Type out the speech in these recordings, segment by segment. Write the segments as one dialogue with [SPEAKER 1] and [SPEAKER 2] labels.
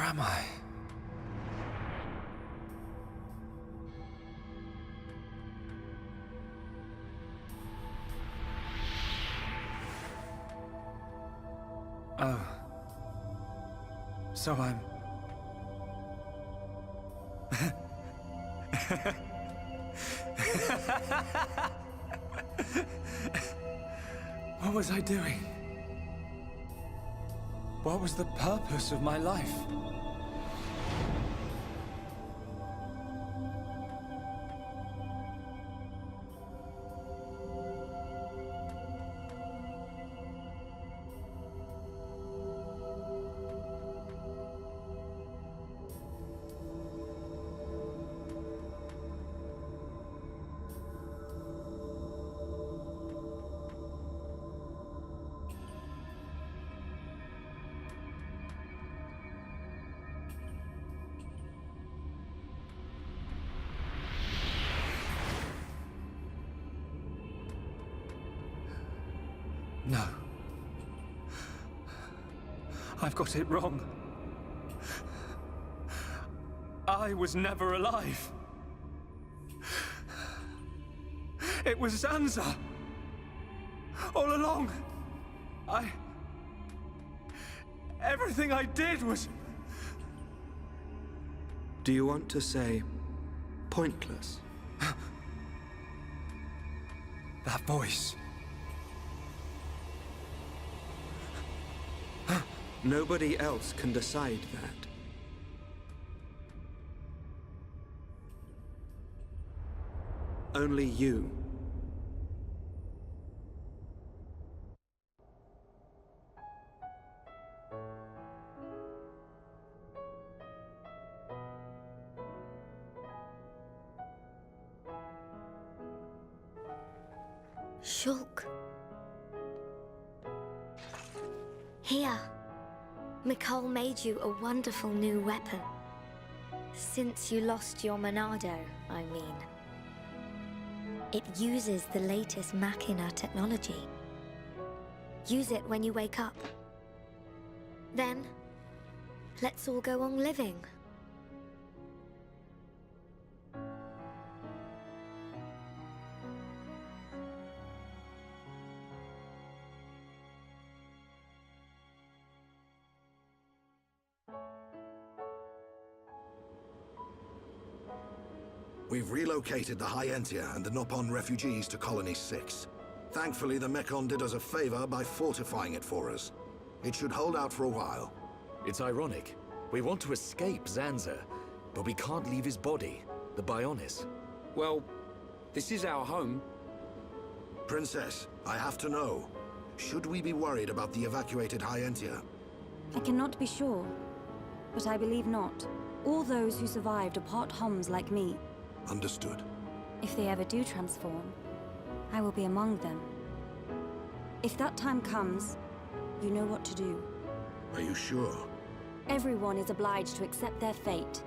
[SPEAKER 1] am I? Oh. So I'm... What was I doing? What was the purpose of my life? No. I've got it wrong. I was never alive. It was Zanza. All along. Everything I did was...
[SPEAKER 2] Do you want to say pointless?
[SPEAKER 1] That voice.
[SPEAKER 2] Nobody else can decide that. Only you.
[SPEAKER 3] Shulk. Here. Mikol made you a wonderful new weapon. Since you lost your Monado, I mean. It uses the latest Machina technology. Use it when you wake up. Then, let's all go on living.
[SPEAKER 4] We've relocated the Hyentia and the Nopon refugees to Colony 6. Thankfully, the Mechon did us a favor by fortifying it for us. It should hold out for a while.
[SPEAKER 5] It's ironic. We want to escape Zanza, but we can't leave his body, the bionis.
[SPEAKER 6] Well, this is our home.
[SPEAKER 4] Princess, I have to know. Should we be worried about the evacuated Hyentia?
[SPEAKER 7] I cannot be sure, but I believe not. All those who survived are part Homs like me.
[SPEAKER 4] Understood.
[SPEAKER 7] If they ever do transform, I will be among them. If that time comes, you know what to do.
[SPEAKER 4] Are you sure?
[SPEAKER 7] Everyone is obliged to accept their fate.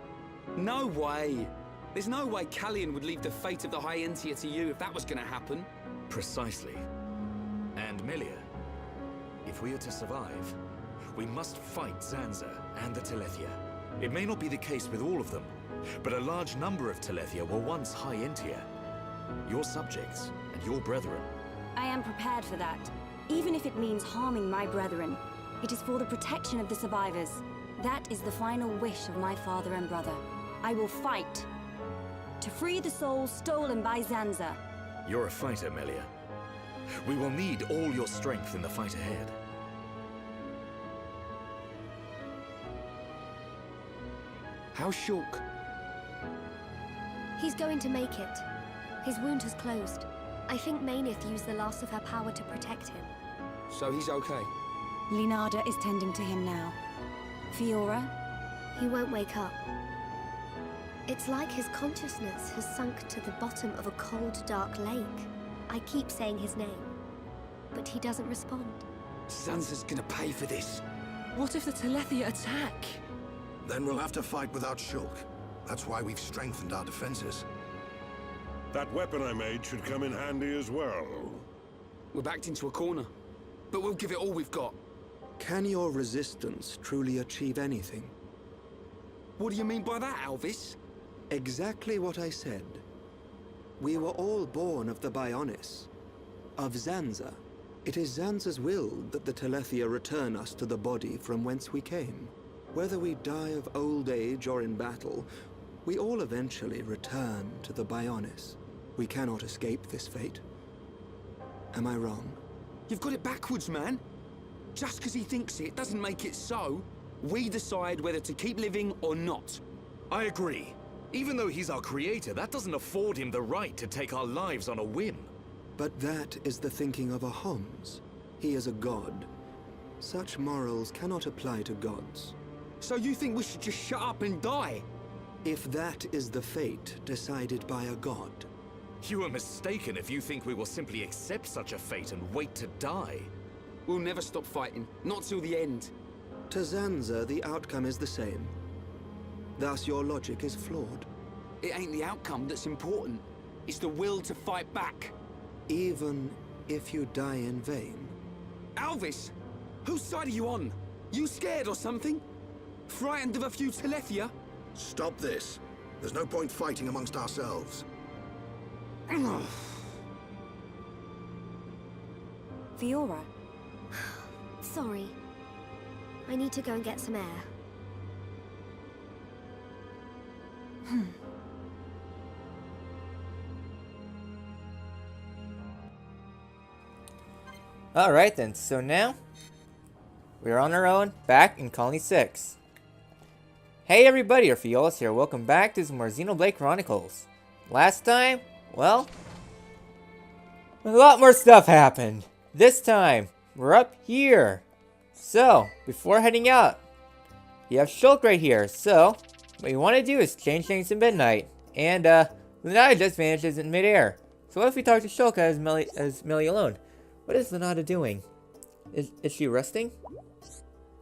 [SPEAKER 6] No way! There's no way Callian would leave the fate of the Hyentia to you if that was gonna happen.
[SPEAKER 5] Precisely. And Melia, if we are to survive, we must fight Zanza and the Telethia. It may not be the case with all of them, but a large number of Telethia were once Hyentia. Your subjects and your brethren.
[SPEAKER 7] I am prepared for that. Even if it means harming my brethren, it is for the protection of the survivors. That is the final wish of my father and brother. I will fight to free the souls stolen by Zanza.
[SPEAKER 5] You're a fighter, Melia. We will need all your strength in the fight ahead.
[SPEAKER 6] How's Shulk?
[SPEAKER 3] He's going to make it. His wound has closed. I think Mainith used the last of her power to protect him.
[SPEAKER 6] So he's okay?
[SPEAKER 7] Linada is tending to him now. Fiora?
[SPEAKER 3] He won't wake up. It's like his consciousness has sunk to the bottom of a cold, dark lake. I keep saying his name, but he doesn't respond.
[SPEAKER 6] Zanza's gonna pay for this.
[SPEAKER 8] What if the Telethia attack?
[SPEAKER 4] Then we'll have to fight without Shulk. That's why we've strengthened our defenses.
[SPEAKER 9] That weapon I made should come in handy as well.
[SPEAKER 6] We're backed into a corner, but we'll give it all we've got.
[SPEAKER 2] Can your resistance truly achieve anything?
[SPEAKER 6] What do you mean by that, Alvis?
[SPEAKER 2] Exactly what I said. We were all born of the bionis, of Zanza. It is Zanza's will that the Telethia return us to the body from whence we came. Whether we die of old age or in battle, we all eventually return to the bionis. We cannot escape this fate. Am I wrong?
[SPEAKER 6] You've got it backwards, man. Just because he thinks it doesn't make it so. We decide whether to keep living or not.
[SPEAKER 5] I agree. Even though he's our creator, that doesn't afford him the right to take our lives on a whim.
[SPEAKER 2] But that is the thinking of a Homs. He is a god. Such morals cannot apply to gods.
[SPEAKER 6] So you think we should just shut up and die?
[SPEAKER 2] If that is the fate decided by a god.
[SPEAKER 5] You are mistaken if you think we will simply accept such a fate and wait to die.
[SPEAKER 6] We'll never stop fighting. Not till the end.
[SPEAKER 2] To Zanza, the outcome is the same. Thus, your logic is flawed.
[SPEAKER 6] It ain't the outcome that's important. It's the will to fight back.
[SPEAKER 2] Even if you die in vain.
[SPEAKER 6] Alvis! Whose side are you on? You scared or something? Frightened of a few Telethia?
[SPEAKER 4] Stop this. There's no point fighting amongst ourselves.
[SPEAKER 7] Fiora,
[SPEAKER 3] Sorry. I need to go and get some air.
[SPEAKER 10] Alright then, so now we're on our own, back in Colony 6. Hey everybody, Orpheolus here, welcome back to some more Xenoblade Chronicles. Last time, well, a lot more stuff happened. This time, we're up here. So, before heading out, you have Shulk right here, so what you want to do is change things to midnight. And, Lunada just vanishes in midair. So what if we talk to Shulk as Millie alone? What is Lunada doing? Is she resting?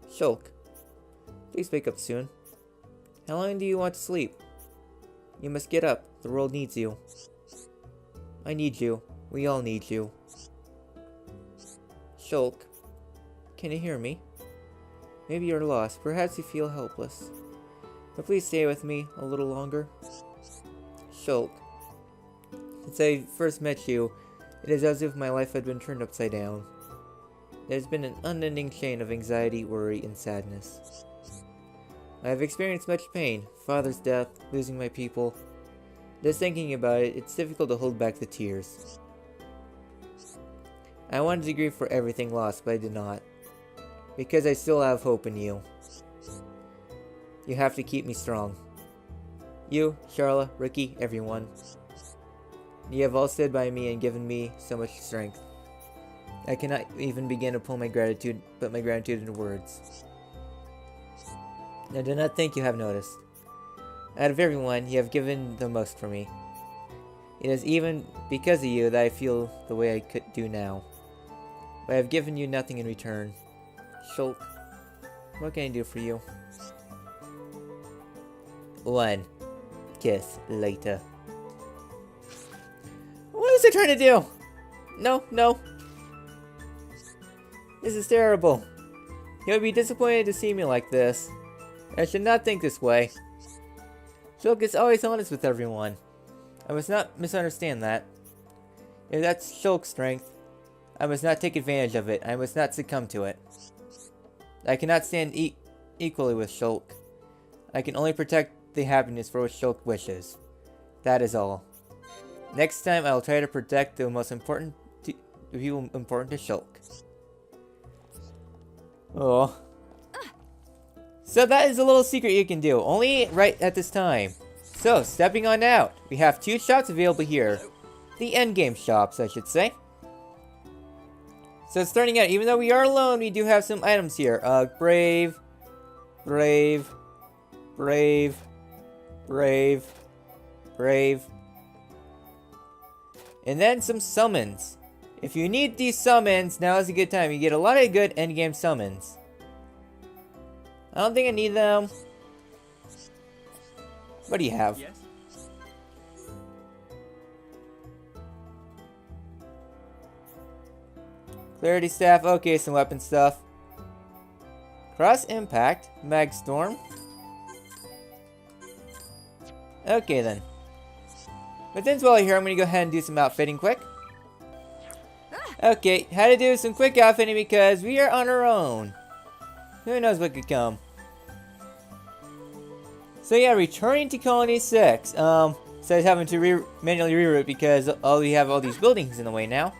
[SPEAKER 10] Shulk, please wake up soon. How long do you want to sleep? You must get up. The world needs you. I need you. We all need you. Shulk, can you hear me? Maybe you're lost. Perhaps you feel helpless. But please stay with me a little longer. Shulk, since I first met you, it is as if my life had been turned upside down. There's been an unending chain of anxiety, worry, and sadness. I have experienced much pain, father's death, losing my people. Just thinking about it, it's difficult to hold back the tears. I wanted to grieve for everything lost, but I did not. Because I still have hope in you. You have to keep me strong. You, Charla, Ricky, everyone. You have all stood by me and given me so much strength. I cannot even begin to put my gratitude into words. I do not think you have noticed. Out of everyone, you have given the most for me. It is even because of you that I feel the way I could do now. But I have given you nothing in return. Shulk, what can I do for you? One kiss later. What was I trying to do? No, no. This is terrible. You'll be disappointed to see me like this. I should not think this way. Shulk is always honest with everyone. I must not misunderstand that. If that's Shulk's strength, I must not take advantage of it. I must not succumb to it. I cannot stand equally with Shulk. I can only protect the happiness for which Shulk wishes. That is all. Next time, I will try to protect the most important people important to Shulk. Oh. So that is a little secret you can do, only right at this time. So, stepping on out, we have 2 shops available here. The endgame shops, I should say. So starting out, even though we are alone, we do have some items here. Brave, Brave, Brave, Brave, Brave. And then some summons. If you need these summons, now is a good time. You get a lot of good endgame summons. I don't think I need them. What do you have?
[SPEAKER 1] Yes?
[SPEAKER 10] Clarity Staff, okay, some weapon stuff. Cross Impact, Mag Storm. Okay then. But since while you're here, I'm gonna go ahead and do some outfitting quick. Okay, had to do some quick outfitting because we are on our own. Who knows what could come. So yeah, returning to Colony 6. Instead of having to manually reroute because we have all these buildings in the way now.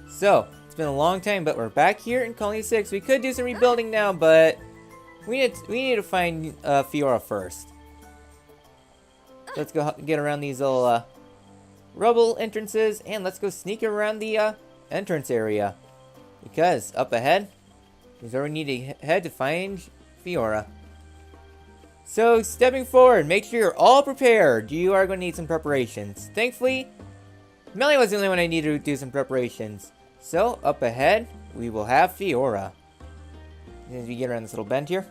[SPEAKER 10] So, it's been a long time, but we're back here in Colony 6. We could do some rebuilding now, but we need to find Fiora first. Let's go get around these little rubble entrances, and let's go sneak around the entrance area. Because up ahead is where we need to head to find Fiora. So, stepping forward, make sure you're all prepared. You are going to need some preparations. Thankfully, Melly was the only one I needed to do some preparations. So, up ahead, we will have Fiora. As we get around this little bend here.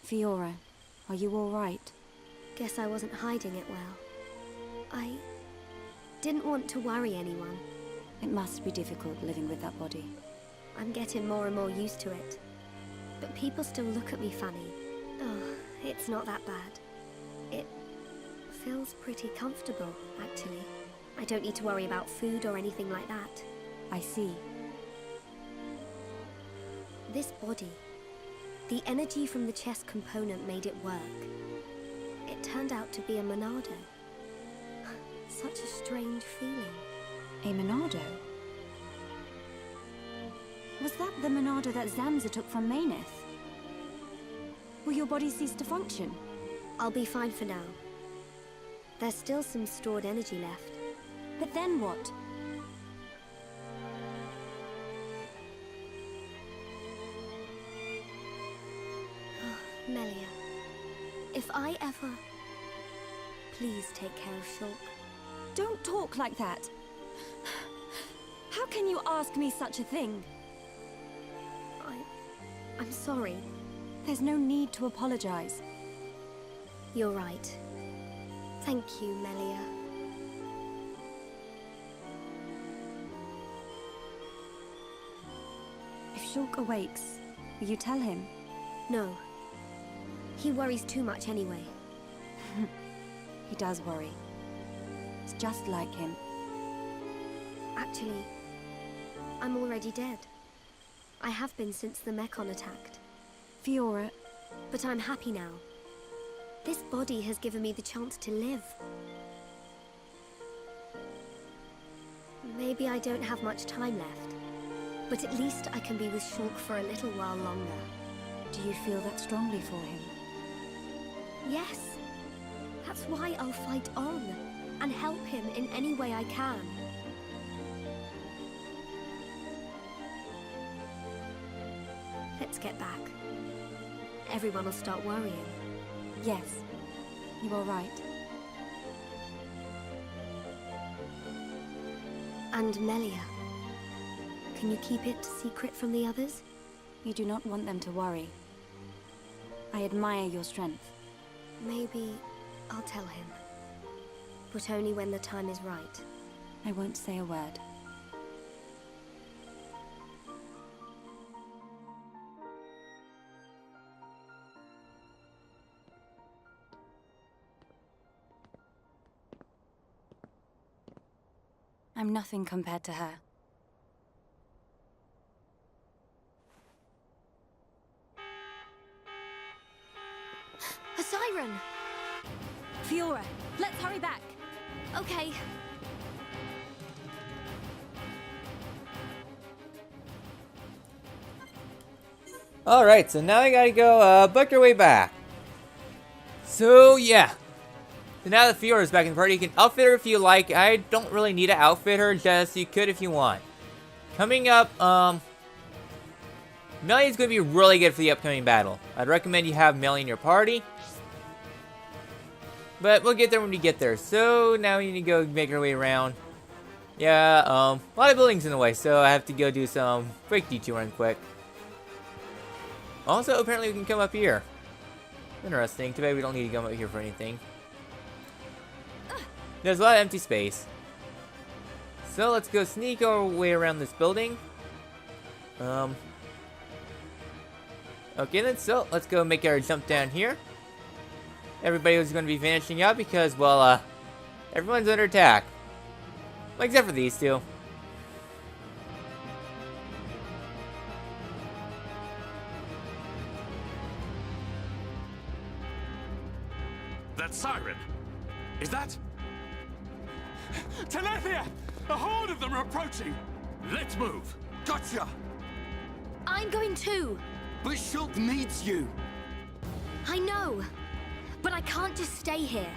[SPEAKER 7] Fiora, are you all right?
[SPEAKER 3] Guess I wasn't hiding it well. I didn't want to worry anyone.
[SPEAKER 7] It must be difficult living with that body.
[SPEAKER 3] I'm getting more and more used to it. But people still look at me funny. Oh, it's not that bad. It feels pretty comfortable, actually. I don't need to worry about food or anything like that.
[SPEAKER 7] I see.
[SPEAKER 3] This body, the energy from the chest component made it work. It turned out to be a Monado. Such a strange feeling.
[SPEAKER 7] A Monado? Was that the Monado that Zanza took from Maineth? Will your body cease to function?
[SPEAKER 3] I'll be fine for now. There's still some stored energy left.
[SPEAKER 7] But then what?
[SPEAKER 3] Melia, if I ever... Please take care of Shulk.
[SPEAKER 7] Don't talk like that. How can you ask me such a thing?
[SPEAKER 3] I'm sorry.
[SPEAKER 7] There's no need to apologize.
[SPEAKER 3] You're right. Thank you, Melia.
[SPEAKER 7] If Shulk awakes, will you tell him?
[SPEAKER 3] No. He worries too much anyway.
[SPEAKER 7] He does worry. It's just like him.
[SPEAKER 3] Actually, I'm already dead. I have been since the Mechon attacked.
[SPEAKER 7] Fiora...
[SPEAKER 3] But I'm happy now. This body has given me the chance to live. Maybe I don't have much time left, but at least I can be with Shulk for a little while longer.
[SPEAKER 7] Do you feel that strongly for him?
[SPEAKER 3] Yes. That's why I'll fight on, and help him in any way I can. Let's get back. Everyone will start worrying.
[SPEAKER 7] Yes, you are right.
[SPEAKER 3] And Melia, can you keep it secret from the others?
[SPEAKER 7] You do not want them to worry. I admire your strength.
[SPEAKER 3] Maybe I'll tell him. But only when the time is right.
[SPEAKER 7] I won't say a word. I'm nothing compared to her.
[SPEAKER 3] A siren!
[SPEAKER 7] Fiora, let's hurry back!
[SPEAKER 3] Okay.
[SPEAKER 10] Alright, so now we gotta go book our way back. So yeah. So now that Fiora is back in the party, you can outfit her if you like. I don't really need to outfit her, just you could if you want. Coming up, Melee is going to be really good for the upcoming battle. I'd recommend you have Melee in your party. But we'll get there when we get there. So now we need to go make our way around. Yeah, a lot of buildings in the way, so I have to go do some quick detouring quick. Also, apparently we can come up here. Interesting. Too bad we don't need to come up here for anything. There's a lot of empty space. So let's go sneak our way around this building. Okay then, so let's go make our jump down here. Everybody was going to be vanishing out because, well, everyone's under attack. Well, except for these two.
[SPEAKER 5] That siren! Is that...
[SPEAKER 1] Telethia! A horde of them are approaching!
[SPEAKER 5] Let's move!
[SPEAKER 6] Gotcha!
[SPEAKER 3] I'm going too.
[SPEAKER 6] But Shulk needs you.
[SPEAKER 3] I know. But I can't just stay here.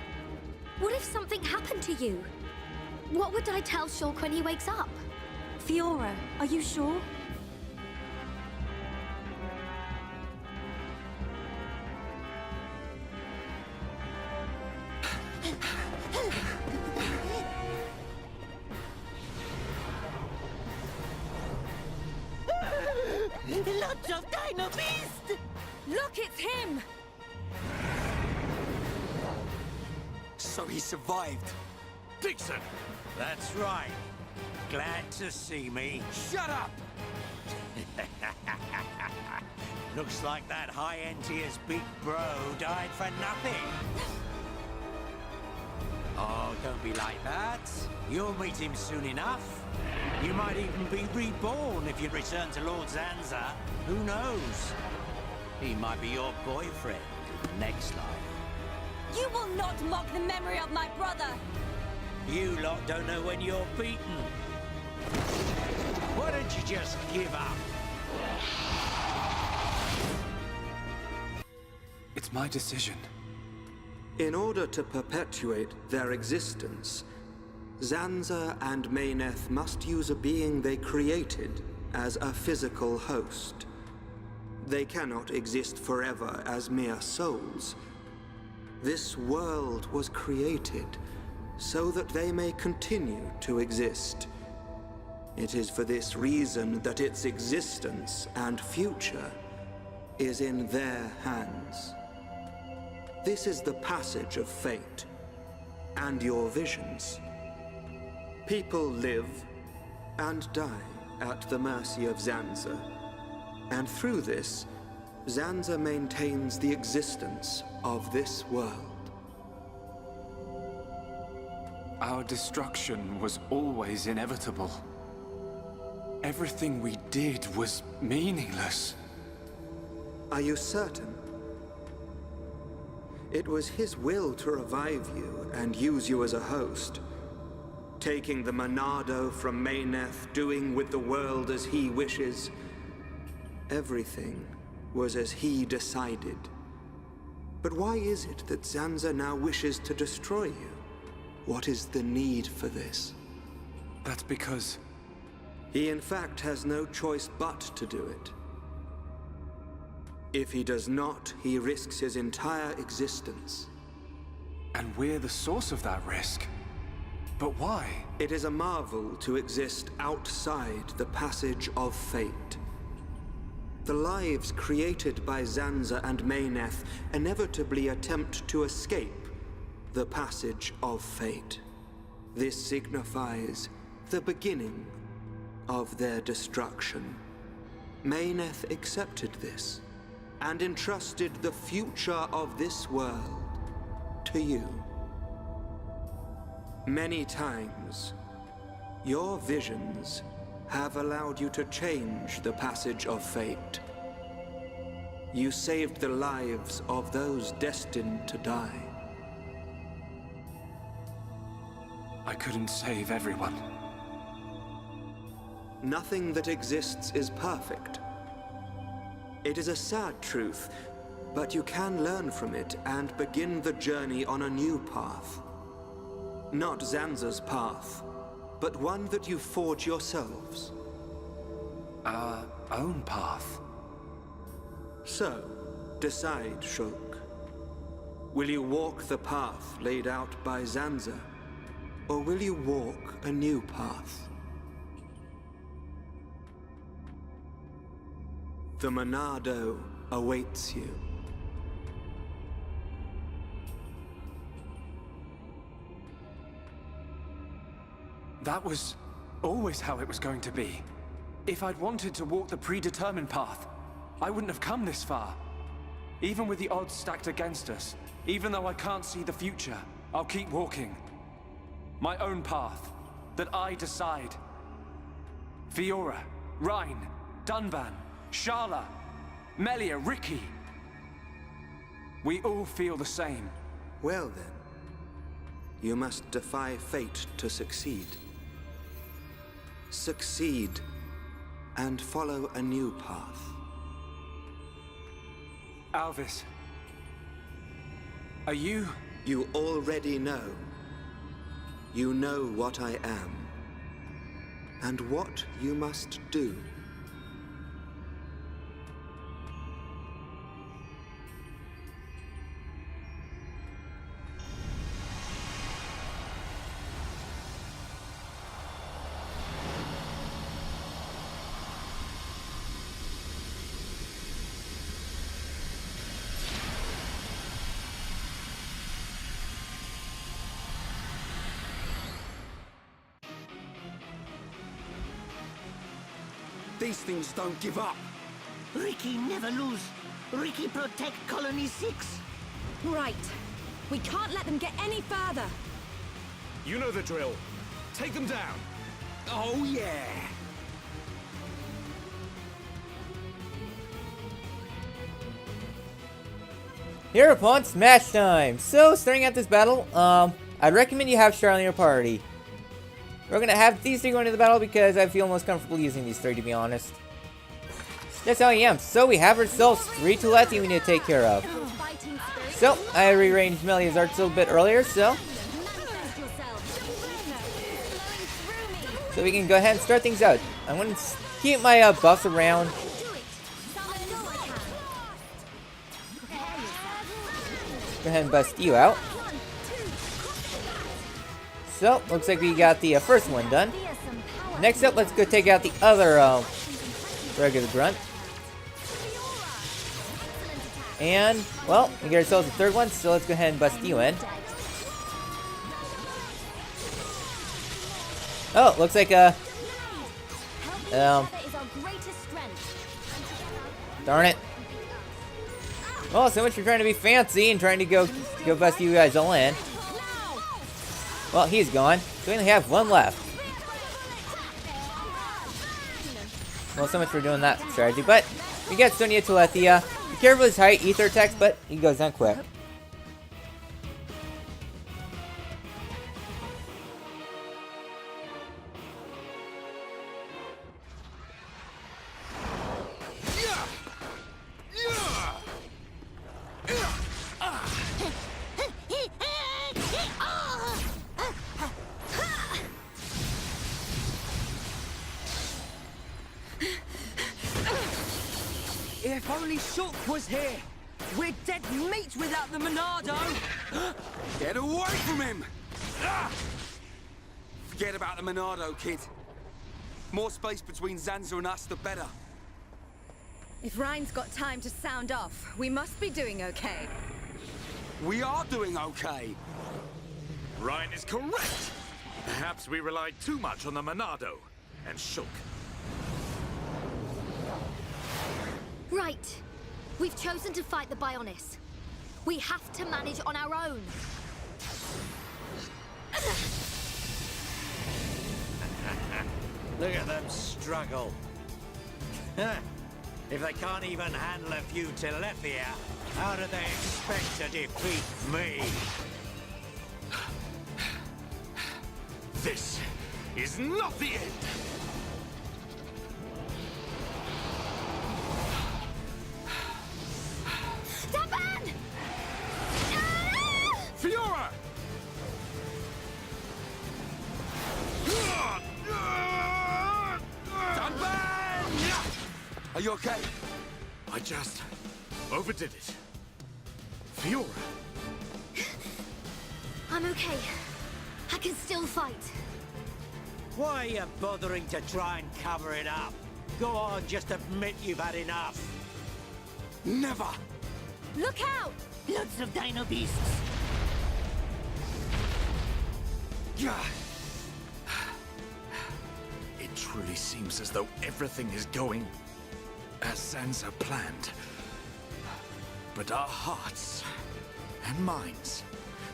[SPEAKER 3] What if something happened to you? What would I tell Shulk when he wakes up?
[SPEAKER 7] Fiora, are you sure?
[SPEAKER 11] Lots of Dino Beast!
[SPEAKER 7] Look, it's him!
[SPEAKER 6] So he survived.
[SPEAKER 5] Dixon!
[SPEAKER 11] That's right. Glad to see me.
[SPEAKER 6] Shut up!
[SPEAKER 11] Looks like that High Entia's big bro died for nothing. Oh, don't be like that. You'll meet him soon enough. You might even be reborn if you return to Lord Zanza. Who knows? He might be your boyfriend in the next life.
[SPEAKER 7] You will not mock the memory of my brother!
[SPEAKER 11] You lot don't know when you're beaten. Why don't you just give up?
[SPEAKER 1] It's my decision.
[SPEAKER 2] In order to perpetuate their existence, Zanza and Mayneth must use a being they created as a physical host. They cannot exist forever as mere souls. This world was created so that they may continue to exist. It is for this reason that its existence and future is in their hands. This is the passage of fate, and your visions. People live and die at the mercy of Zanza, and through this, Zanza maintains the existence of this world.
[SPEAKER 1] Our destruction was always inevitable. Everything we did was meaningless.
[SPEAKER 2] Are you certain? It was his will to revive you and use you as a host. Taking the Monado from Mayneth, doing with the world as he wishes. Everything was as he decided. But why is it that Zanza now wishes to destroy you? What is the need for this?
[SPEAKER 1] That's because...
[SPEAKER 2] He in fact has no choice but to do it. If he does not, he risks his entire existence.
[SPEAKER 1] And we're the source of that risk. But why?
[SPEAKER 2] It is a marvel to exist outside the passage of fate. The lives created by Zanza and Mayneth inevitably attempt to escape the passage of fate. This signifies the beginning of their destruction. Mayneth accepted this and entrusted the future of this world to you. Many times, your visions have allowed you to change the passage of fate. You saved the lives of those destined to die.
[SPEAKER 1] I couldn't save everyone.
[SPEAKER 2] Nothing that exists is perfect. It is a sad truth, but you can learn from it and begin the journey on a new path. Not Zanza's path, but one that you forge yourselves.
[SPEAKER 1] Our own path.
[SPEAKER 2] So, decide, Shulk. Will you walk the path laid out by Zanza? Or will you walk a new path? The Monado awaits you.
[SPEAKER 1] That was always how it was going to be. If I'd wanted to walk the predetermined path, I wouldn't have come this far. Even with the odds stacked against us, even though I can't see the future, I'll keep walking. My own path, that I decide. Fiora, Rhine, Dunban, Sharla, Melia, Ricky. We all feel the same.
[SPEAKER 2] Well then, you must defy fate to succeed. Succeed, and follow a new path.
[SPEAKER 1] Alvis, are you...
[SPEAKER 2] You already know. You know what I am, and what you must do.
[SPEAKER 6] These things don't give up.
[SPEAKER 11] Ricky never lose. Ricky protect Colony 6.
[SPEAKER 7] Right. We can't let them get any further.
[SPEAKER 5] You know the drill. Take them down.
[SPEAKER 6] Oh, yeah.
[SPEAKER 10] Hereupon, smash time! So, starting out this battle, I'd recommend you have Charlie in your party. We're gonna have these three going into the battle because I feel most comfortable using these three, to be honest. That's how I am. So, we have ourselves 3 Telethia we need to take care of. So, I rearranged Melia's arts a little bit earlier, so we can go ahead and start things out. I'm gonna keep my buffs around. Go ahead and bust you out. So, looks like we got the first one done. Next up, let's go take out the other regular grunt. And, well, we get ourselves a third one, so let's go ahead and bust you in. Oh, looks like darn it. Well, so much for trying to be fancy and trying to go bust you guys all in. Well, he's gone. So we only have one left. Well, so much for doing that strategy. But we got Sonya Telethia. Be careful with his high ether attacks, but he goes down quick.
[SPEAKER 8] If only Shulk was here! We're dead meat without the Monado!
[SPEAKER 6] Get away from him! Forget about the Monado, kid. More space between Zanza and us, the better.
[SPEAKER 7] If Rhine's got time to sound off, we must be doing okay.
[SPEAKER 6] We are doing okay.
[SPEAKER 5] Rhine is correct. Perhaps we relied too much on the Monado and Shulk.
[SPEAKER 3] Right. We've chosen to fight the bionis. We have to manage on our own.
[SPEAKER 11] Look at them struggle. If they can't even handle a few Telethia, how do they expect to defeat me?
[SPEAKER 5] This is not the end!
[SPEAKER 3] Dunban!
[SPEAKER 5] Fiora!
[SPEAKER 6] Are you okay?
[SPEAKER 5] I just overdid it. Fiora,
[SPEAKER 3] I'm okay. I can still fight.
[SPEAKER 11] Why are you bothering to try and cover it up? Go on, just admit you've had enough.
[SPEAKER 6] Never!
[SPEAKER 3] Look out!
[SPEAKER 8] Loads of dino beasts.
[SPEAKER 5] It truly seems as though everything is going as Zanza planned. But our hearts and minds,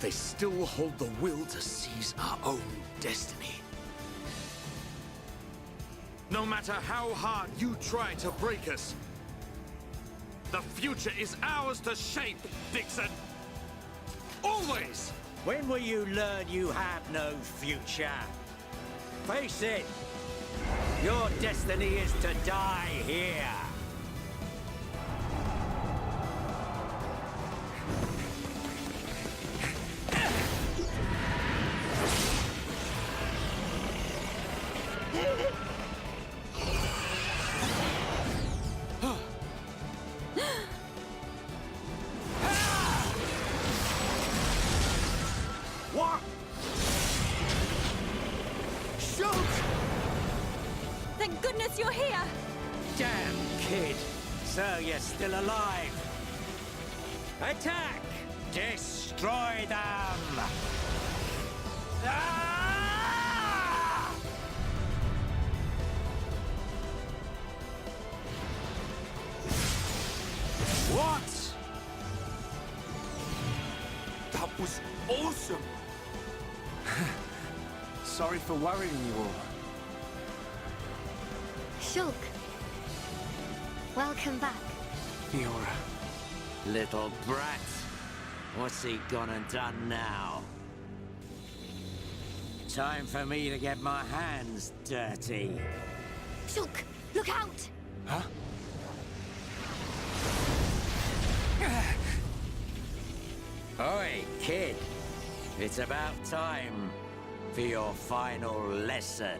[SPEAKER 5] they still hold the will to seize our own destiny. No matter how hard you try to break us, the future is ours to shape, Dixon. Always!
[SPEAKER 11] When will you learn you have no future? Face it! Your destiny is to die here!
[SPEAKER 6] What? Shoot!
[SPEAKER 7] Thank goodness you're here!
[SPEAKER 11] Damn, kid! So you're still alive! Attack! Destroy them! Ah!
[SPEAKER 6] What? That was awesome!
[SPEAKER 1] Sorry for worrying you all.
[SPEAKER 3] Shulk. Welcome back.
[SPEAKER 1] Fiora.
[SPEAKER 11] Little brat. What's he gone and done now? Time for me to get my hands dirty.
[SPEAKER 3] Shulk, look out!
[SPEAKER 1] Huh?
[SPEAKER 11] Oi, kid. It's about time for your final lesson.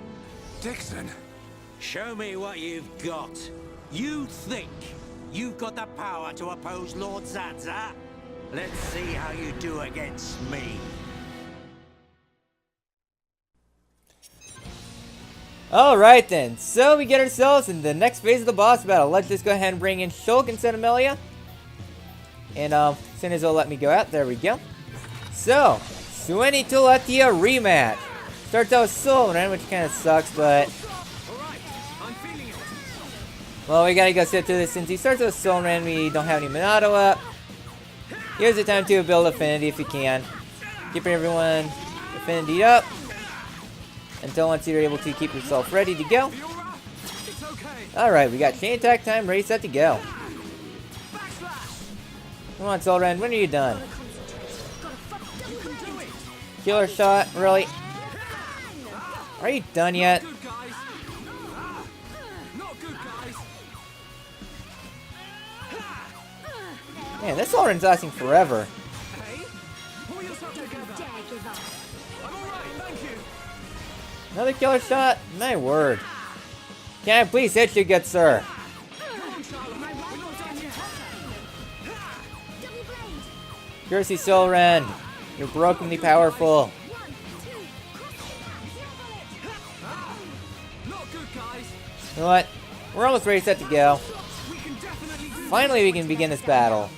[SPEAKER 1] Dixon!
[SPEAKER 11] Show me what you've got. You think you've got the power to oppose Lord Zanza? Let's see how you do against me.
[SPEAKER 10] Alright then, so we get ourselves in the next phase of the boss battle. Let's just go ahead and bring in Shulk instead of Melia. And as soon as it'll let me go out, there we go. So, Sueni Telethia rematch. Starts out with Solran, which kind of sucks, but... well, we gotta go sit through this since he starts with Solran, we don't have any Monado up. Here's the time to build Affinity if you can. Keep everyone Affinity up. Until once you're able to keep yourself ready to go. Alright, we got chain attack time ready set to go. Come on, Solran, when are you done? Killer shot, really? Are you done yet? Man, this Solran's lasting forever. Another killer shot? My word. Can I please hit you, good sir? Curse you, Solran. You're brokenly powerful. You know what? We're almost ready set to go. Finally, we can begin this battle.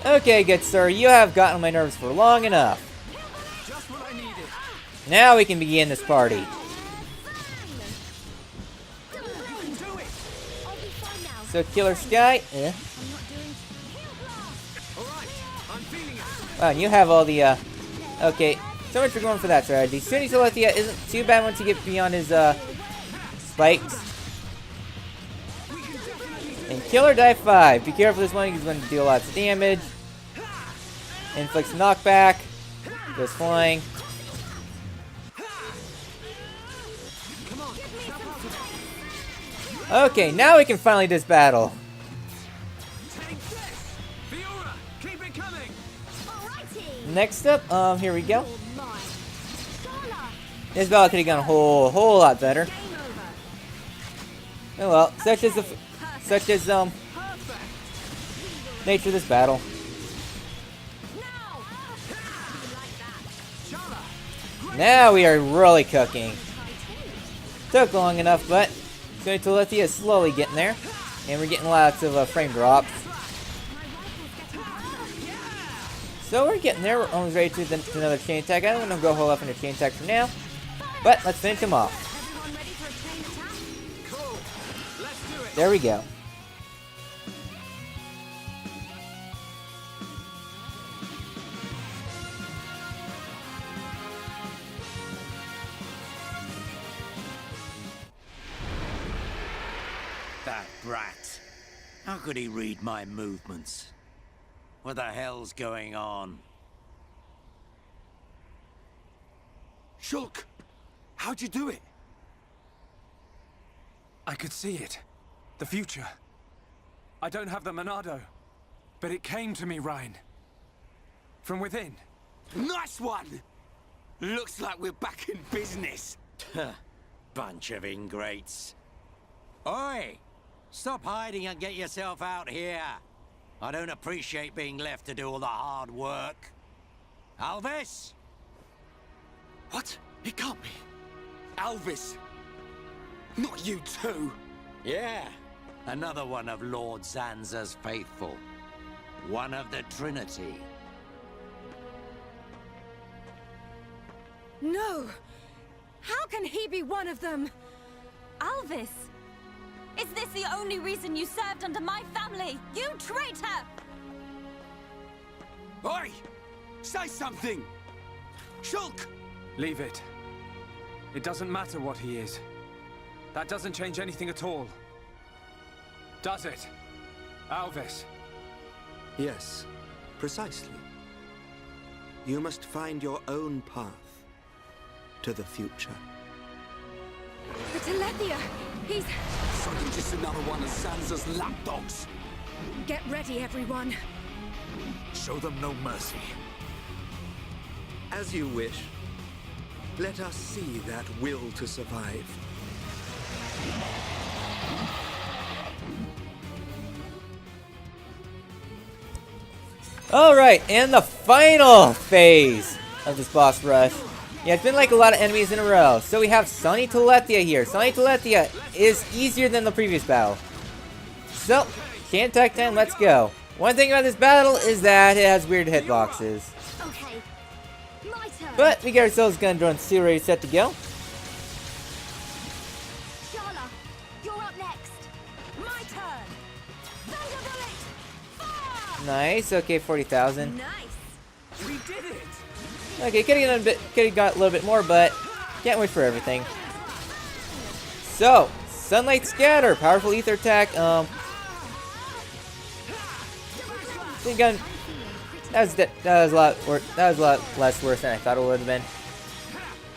[SPEAKER 10] Okay, good sir, you have gotten on my nerves for long enough. Now we can begin this party. So, Killer Sky, Wow, and you have all the, okay, so much for going for that strategy. Sueni Telethia isn't too bad once you get beyond his, spikes. And Killer Die 5. Be careful, this one, he's going to deal lots of damage. Inflicts knockback. Goes flying. Okay, now we can finally do this battle. Next up, here we go. This battle could have gone a whole lot better. Oh well, such as nature of this battle. Now we are really cooking. Took long enough, but Telethia is slowly getting there. And we're getting lots of frame drops. So we're getting there. We're almost ready to another chain attack. I don't want to go whole up into chain attack for now. But let's finish him off. There we go.
[SPEAKER 11] That brat. How could he read my movements? What the hell's going on?
[SPEAKER 6] Shulk! How'd you do it?
[SPEAKER 1] I could see it. The future. I don't have the Monado, but it came to me, Ryan. From within.
[SPEAKER 6] Nice one! Looks like we're back in business.
[SPEAKER 11] Bunch of ingrates. Oi! Stop hiding and get yourself out here. I don't appreciate being left to do all the hard work. Alvis?
[SPEAKER 6] What? It can't be. Alvis! Not you too!
[SPEAKER 11] Yeah. Another one of Lord Zanza's faithful. One of the Trinity.
[SPEAKER 7] No! How can he be one of them? Alvis! Is this the only reason you served under my family? You traitor!
[SPEAKER 6] Oi! Say something! Shulk!
[SPEAKER 1] Leave it. It doesn't matter what he is. That doesn't change anything at all. Does it? Alvis?
[SPEAKER 2] Yes, precisely. You must find your own path to the future.
[SPEAKER 7] The Telethia! He's...
[SPEAKER 6] So you're just another one of Sansa's lapdogs.
[SPEAKER 7] Get ready, everyone.
[SPEAKER 5] Show them no mercy.
[SPEAKER 2] As you wish. Let us see that will to survive.
[SPEAKER 10] Alright, and the final phase of this boss rush. Yeah, it's been like a lot of enemies in a row. So we have Sunny Telethia here. Sunny Telethia is easier than the previous battle. So, chain attack time, let's go. One thing about this battle is that it has weird hitboxes.
[SPEAKER 3] Okay, my turn.
[SPEAKER 10] But we got ourselves gun drone seal ready set to go.
[SPEAKER 3] Shala, you're up next. My turn. Thunderbolt! Fire!
[SPEAKER 10] Nice, okay, 40,000.
[SPEAKER 3] Nice.
[SPEAKER 6] We did it!
[SPEAKER 10] Okay, could've got a little bit more, but can't wait for everything. So, Sunlight Scatter, powerful ether attack. Think gun. That was a lot less worse than I thought it would have been.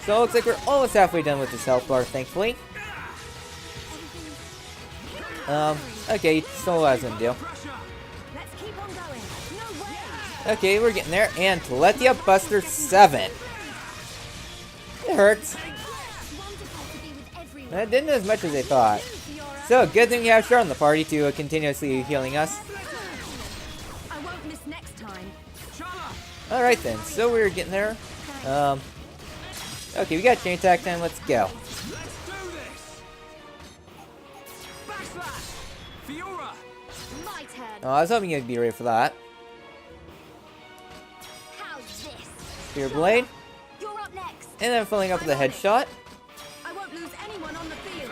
[SPEAKER 10] So it looks like we're almost halfway done with this health bar, thankfully. Okay, still what I was gonna do.
[SPEAKER 7] Let's keep on going. No way!
[SPEAKER 10] Okay, we're getting there, and Telethia Buster 7. It hurts. That didn't as much as I thought. So, good thing we have Char in the party to continuously healing us.
[SPEAKER 7] I won't miss next time.
[SPEAKER 10] Alright then, so we're getting there. Okay, we got chain attack time, let's go.
[SPEAKER 3] My turn.
[SPEAKER 10] Oh, I was hoping you'd be ready for that.
[SPEAKER 3] How's this?
[SPEAKER 10] Spear Blade,
[SPEAKER 3] You're up next.
[SPEAKER 10] and then filling up with a headshot.
[SPEAKER 7] I won't lose anyone on the field.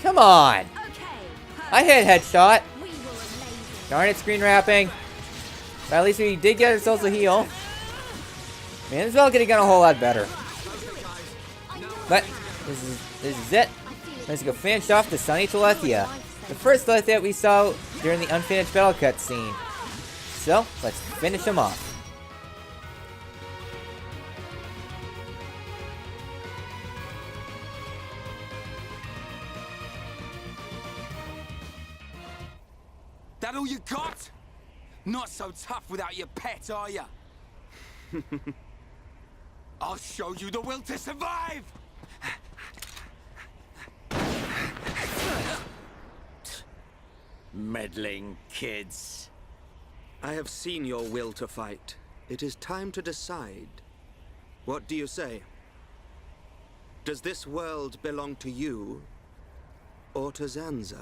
[SPEAKER 10] Come on!
[SPEAKER 7] Okay.
[SPEAKER 10] I hit headshot.
[SPEAKER 3] We were amazing.
[SPEAKER 10] Darn it, screen wrapping. But at least we did get ourselves a heal. Man, this battle could have gone a whole lot better. But this is it. Let's go finish off the Sunny Telethia. The first Telethia we saw during the unfinished battle cutscene. So, let's finish him off.
[SPEAKER 6] That all you got? Not so tough without your pet, are ya? I'll show you the will to survive!
[SPEAKER 11] Meddling kids.
[SPEAKER 2] I have seen your will to fight. It is time to decide. What do you say? Does this world belong to you, or to Zanza?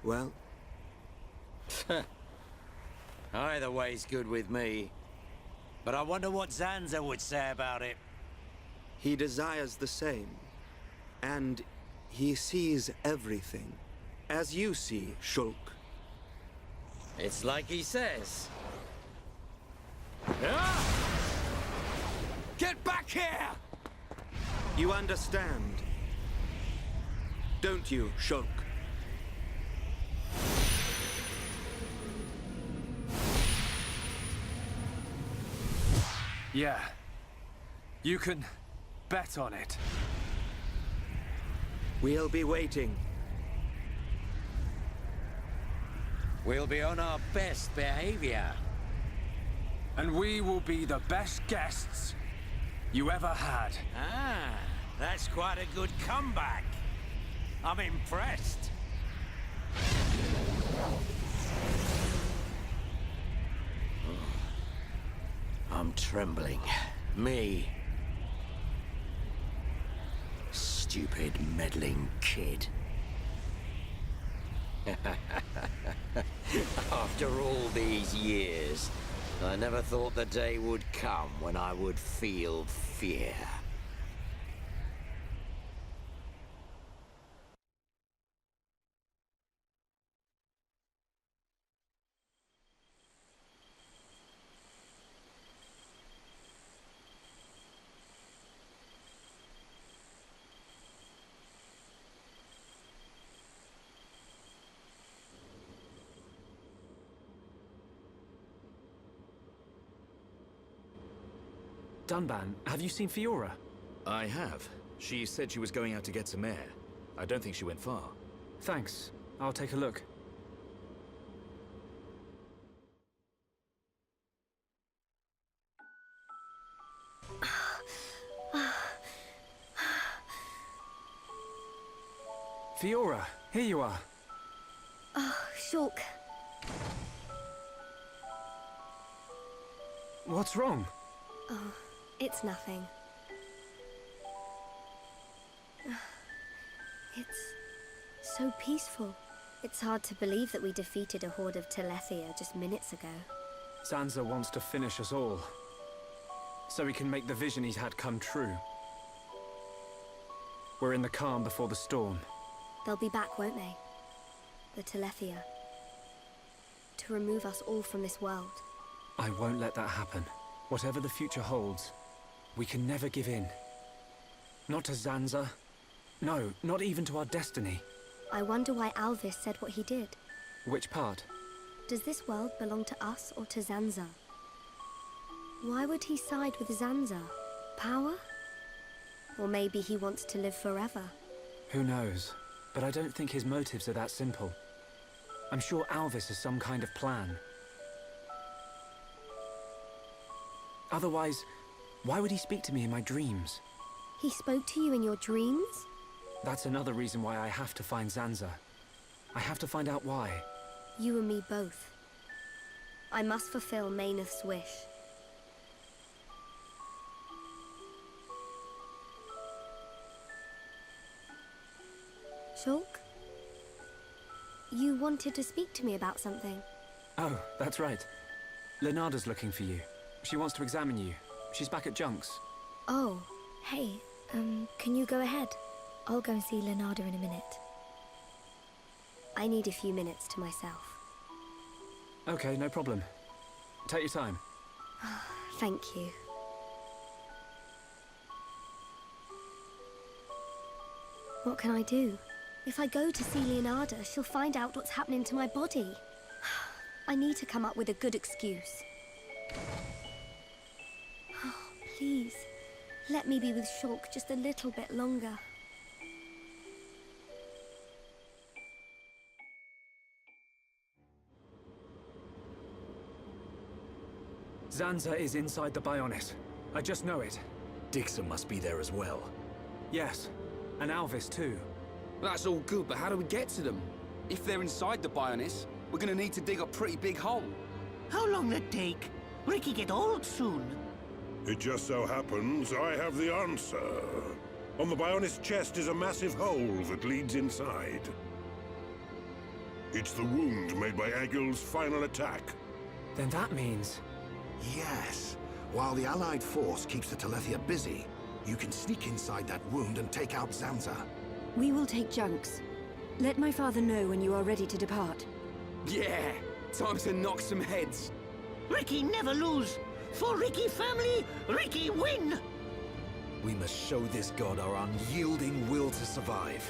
[SPEAKER 2] Well?
[SPEAKER 11] Either way's good with me. But I wonder what Zanza would say about it.
[SPEAKER 2] He desires the same. And he sees everything. As you see, Shulk.
[SPEAKER 11] It's like he says.
[SPEAKER 6] Get back here!
[SPEAKER 2] You understand, don't you, Shulk?
[SPEAKER 1] Yeah. You can bet on it.
[SPEAKER 2] We'll be waiting.
[SPEAKER 11] We'll be on our best behavior.
[SPEAKER 1] And we will be the best guests you ever had.
[SPEAKER 11] Ah, that's quite a good comeback. I'm impressed. I'm trembling. Me. Stupid meddling kid. After all these years, I never thought the day would come when I would feel fear.
[SPEAKER 1] Dunban, have you seen Fiora?
[SPEAKER 5] I have. She said she was going out to get some air. I don't think she went far.
[SPEAKER 1] Thanks. I'll take a look. Fiora, here you are.
[SPEAKER 3] Oh, Shulk.
[SPEAKER 1] What's wrong?
[SPEAKER 3] Oh, it's nothing. It's so peaceful. It's hard to believe that we defeated a horde of Telethia just minutes ago.
[SPEAKER 1] Zanza wants to finish us all, so he can make the vision he's had come true. We're in the calm before the storm.
[SPEAKER 3] They'll be back, won't they? The Telethia. To remove us all from this world.
[SPEAKER 1] I won't let that happen. Whatever the future holds, we can never give in. Not to Zanza. No, not even to our destiny.
[SPEAKER 3] I wonder why Alvis said what he did.
[SPEAKER 1] Which part?
[SPEAKER 3] Does this world belong to us or to Zanza? Why would he side with Zanza? Power? Or maybe he wants to live forever.
[SPEAKER 1] Who knows? But I don't think his motives are that simple. I'm sure Alvis has some kind of plan. Otherwise, why would he speak to me in my dreams?
[SPEAKER 3] He spoke to you in your dreams?
[SPEAKER 1] That's another reason why I have to find Zanza. I have to find out why.
[SPEAKER 3] You and me both. I must fulfill Mayneth's wish. Shulk? You wanted to speak to me about something.
[SPEAKER 1] Oh, that's right. Lenarda's looking for you. She wants to examine you. She's back at Junk's.
[SPEAKER 3] Oh, hey, can you go ahead? I'll go and see Lenarda in a minute. I need a few minutes to myself.
[SPEAKER 1] Okay, no problem. Take your time.
[SPEAKER 3] Thank you. What can I do? If I go to see Leonarda, she'll find out what's happening to my body. I need to come up with a good excuse. Oh, please, let me be with Shulk just a little bit longer.
[SPEAKER 1] Zanza is inside the bionis. I just know it.
[SPEAKER 5] Dixon must be there as well.
[SPEAKER 1] Yes, and Alvis too.
[SPEAKER 6] That's all good, but how do we get to them? If they're inside the bionis, we're gonna need to dig a pretty big hole.
[SPEAKER 12] How long that take? Ricky get old soon.
[SPEAKER 9] It just so happens I have the answer. On the bionis chest is a massive hole that leads inside. It's the wound made by Egil's final attack.
[SPEAKER 1] Then that means...
[SPEAKER 4] Yes. While the Allied force keeps the Telethia busy, you can sneak inside that wound and take out Zanza.
[SPEAKER 7] We will take junks. Let my father know when you are ready to depart.
[SPEAKER 6] Yeah, time to knock some heads.
[SPEAKER 12] Ricky never lose. For Ricky family, Ricky win.
[SPEAKER 5] We must show this god our unyielding will to survive.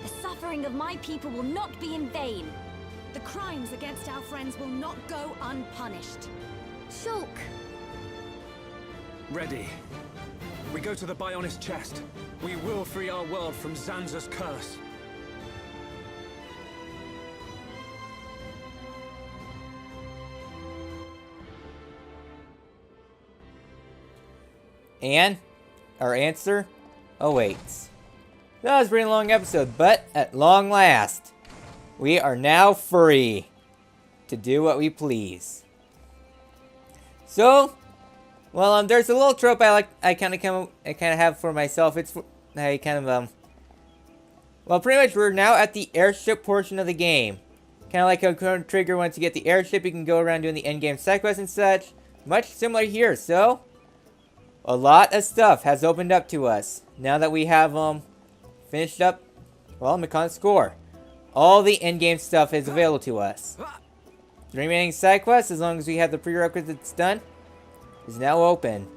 [SPEAKER 7] The suffering of my people will not be in vain. The crimes against our friends will not go unpunished.
[SPEAKER 3] Shulk!
[SPEAKER 1] Ready. We go to the bionis chest. We will free our world from Zanza's curse.
[SPEAKER 10] And our answer awaits. That was a pretty long episode, but at long last, we are now free to do what we please. So, well, there's a little trope I kind of have for myself. It's well, pretty much we're now at the airship portion of the game. Kind of like how Chrono Trigger, once you get the airship, you can go around doing the endgame side quests and such. Much similar here. So, a lot of stuff has opened up to us now that we have finished up, well, Mekon's score. All the endgame stuff is available to us. The remaining side quests, as long as we have the prerequisites done, is now open.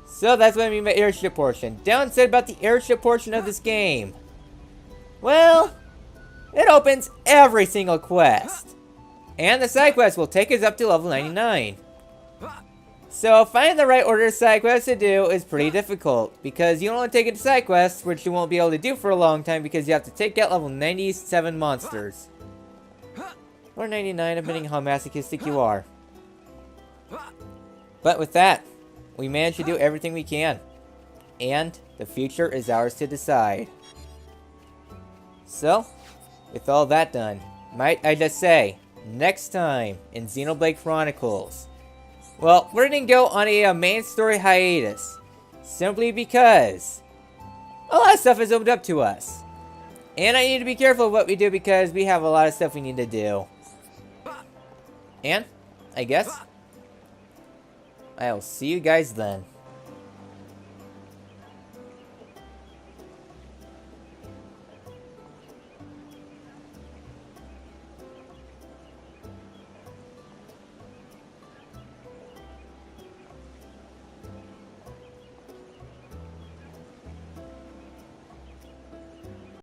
[SPEAKER 10] So that's what I mean by airship portion. Downside about the airship portion of this game. Well, it opens every single quest. And the side quest will take us up to level 99. So finding the right order of side quests to do is pretty difficult, because you only take it to side quests, which you won't be able to do for a long time because you have to take out level 97 monsters. Or 99, depending on how masochistic you are. But with that, we managed to do everything we can. And the future is ours to decide. So, with all that done, might I just say, next time in Xenoblade Chronicles, well, we're going to go on a main story hiatus. Simply because a lot of stuff has opened up to us. And I need to be careful of what we do because we have a lot of stuff we need to do. And, I guess, I'll see you guys then.